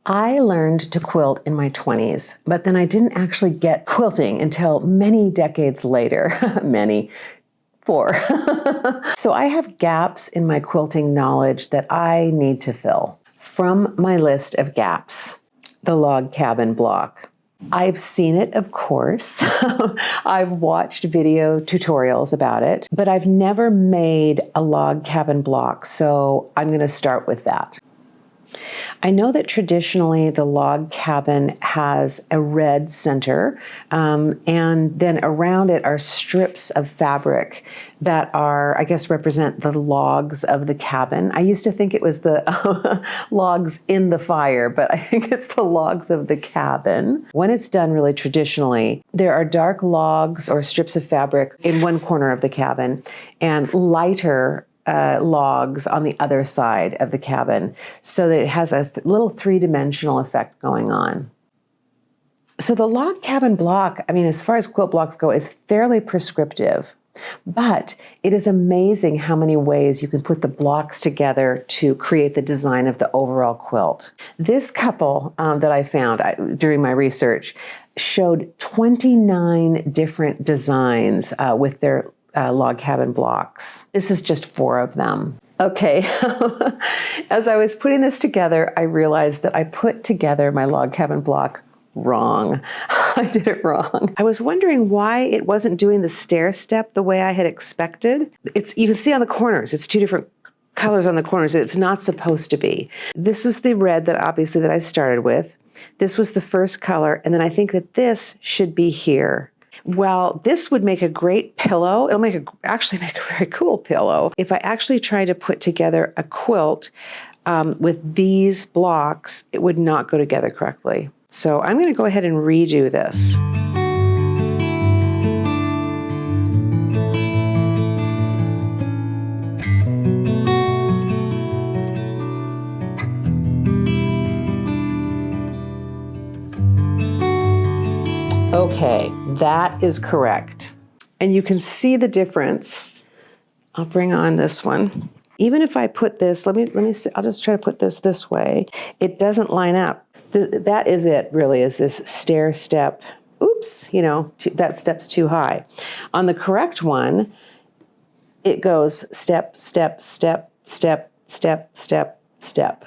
I learned to quilt in my 20s, but then I didn't actually get quilting until many decades later. Many. 4. So I have gaps in my quilting knowledge that I need to fill. From my list of gaps, the log cabin block. I've seen it, of course. I've watched video tutorials about it, but I've never made a log cabin block, so I'm going to start with that. I know that traditionally the log cabin has a red center, and then around it are strips of fabric that are, I guess, represent the logs of the cabin. I used to think it was the logs in the fire, but I think it's the logs of the cabin. When it's done really traditionally, there are dark logs or strips of fabric in one corner of the cabin and lighter logs on the other side of the cabin so that it has a little three-dimensional effect going on. So the log cabin block, I mean, as far as quilt blocks go, is fairly prescriptive, but it is amazing how many ways you can put the blocks together to create the design of the overall quilt. This couple that I found during my research showed 29 different designs with their log cabin blocks. This is just 4 of them. Okay, as I was putting this together, I realized that I put together my log cabin block wrong. I did it wrong. I was wondering why it wasn't doing the stair step the way I had expected. You can see on the corners, it's 2 different colors on the corners. It's not supposed to be. This was the red that I started with. This was the first color, and then I think that this should be here. Well, this would make a great pillow. It'll actually make a very cool pillow. If I actually try to put together a quilt with these blocks, it would not go together correctly. So I'm going to go ahead and redo this. Okay, that is correct. And you can see the difference. I'll bring on this one. Even if I put this, let me see, I'll just try to put this way. It doesn't line up. That is it, really, is this stair step. Oops, that step's too high. On the correct one, it goes step, step, step, step, step, step, step.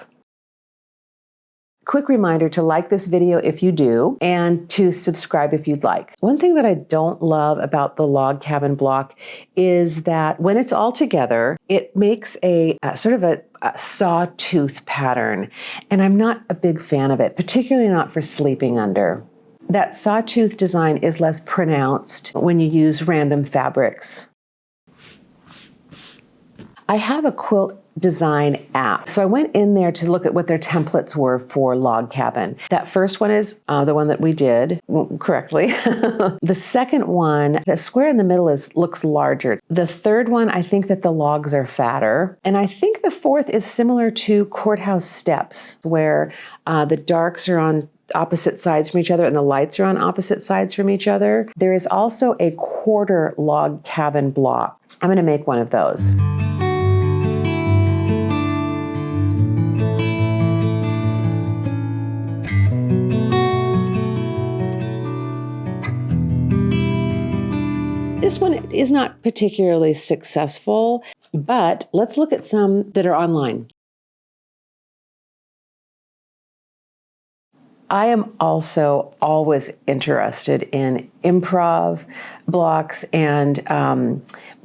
Quick reminder to like this video if you do, and to subscribe if you'd like. One thing that I don't love about the log cabin block is that when it's all together, it makes a sort of a sawtooth pattern, and I'm not a big fan of it, particularly not for sleeping under. That sawtooth design is less pronounced when you use random fabrics. I have a quilt design app. So I went in there to look at what their templates were for log cabin. That first one is the one that we did correctly. The second one, the square in the middle looks larger. The third one, I think that the logs are fatter. And I think the fourth is similar to Courthouse Steps, where the darks are on opposite sides from each other and the lights are on opposite sides from each other. There is also a quarter log cabin block. I'm going to make one of those. This one is not particularly successful, but let's look at some that are online. I am also always interested in improv blocks and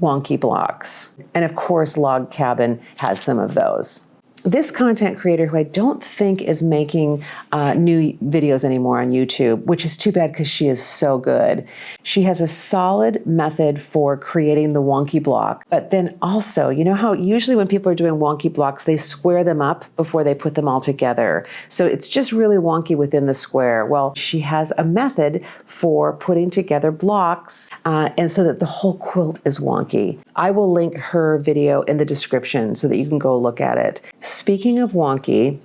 wonky blocks. And of course, log cabin has some of those. This content creator, who I don't think is making new videos anymore on YouTube, which is too bad because she is so good. She has a solid method for creating the wonky block, but then also, you know how usually when people are doing wonky blocks, they square them up before they put them all together. So it's just really wonky within the square. Well, she has a method for putting together blocks and so that the whole quilt is wonky. I will link her video in the description so that you can go look at it. Speaking of wonky,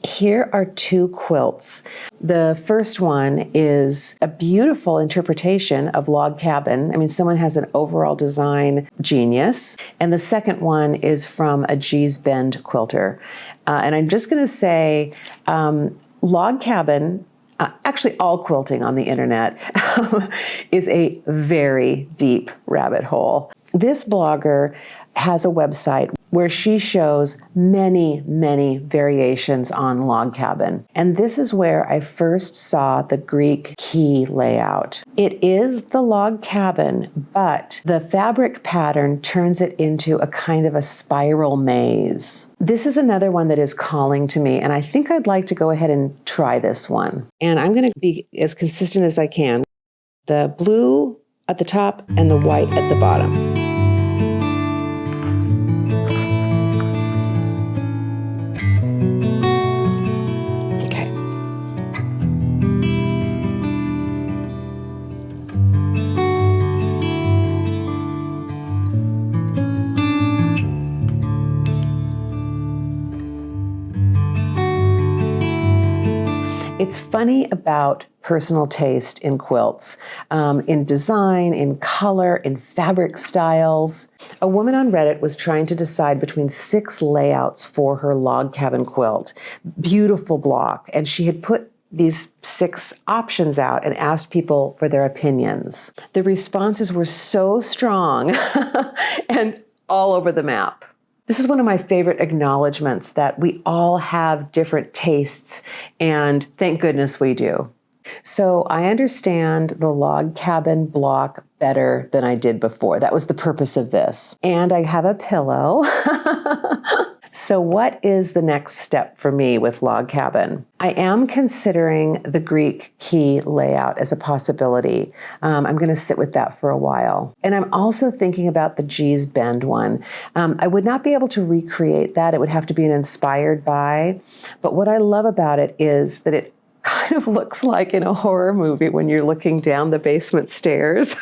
Here are two quilts. The first one is a beautiful interpretation of log cabin. I mean, someone has an overall design genius. And the second one is from a Gee's Bend quilter. And I'm just going to say, log cabin, actually all quilting on the internet, is a very deep rabbit hole. This blogger has a website where she shows many, many variations on log cabin. And this is where I first saw the Greek key layout. It is the log cabin, but the fabric pattern turns it into a kind of a spiral maze. This is another one that is calling to me, and I think I'd like to go ahead and try this one. And I'm going to be as consistent as I can. The blue at the top and the white at the bottom. It's funny about personal taste in quilts, in design, in color, in fabric styles. A woman on Reddit was trying to decide between 6 layouts for her log cabin quilt. Beautiful block, and she had put these 6 options out and asked people for their opinions. The responses were so strong and all over the map. This is one of my favorite acknowledgments that we all have different tastes, and thank goodness we do. So I understand the log cabin block better than I did before. That was the purpose of this. And I have a pillow. So what is the next step for me with log cabin? I am considering the Greek key layout as a possibility. I'm going to sit with that for a while. And I'm also thinking about the Gee's Bend one. I would not be able to recreate that. It would have to be an inspired by. But what I love about it is that it kind of looks like in a horror movie when you're looking down the basement stairs.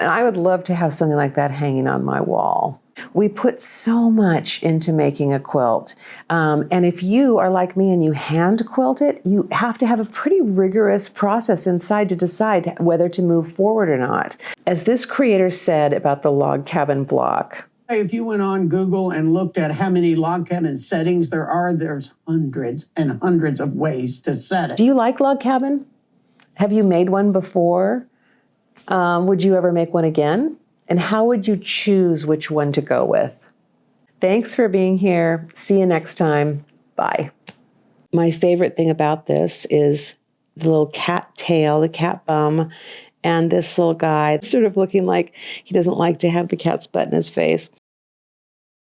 And I would love to have something like that hanging on my wall. We put so much into making a quilt. And if you are like me and you hand quilt it, you have to have a pretty rigorous process inside to decide whether to move forward or not. As this creator said about the log cabin block, if you went on Google and looked at how many log cabin settings there are, there's hundreds and hundreds of ways to set it. Do you like log cabin? Have you made one before? Would you ever make one again? And how would you choose which one to go with? Thanks for being here. See you next time. Bye. My favorite thing about this is the little cat tail, the cat bum, and this little guy sort of looking like he doesn't like to have the cat's butt in his face.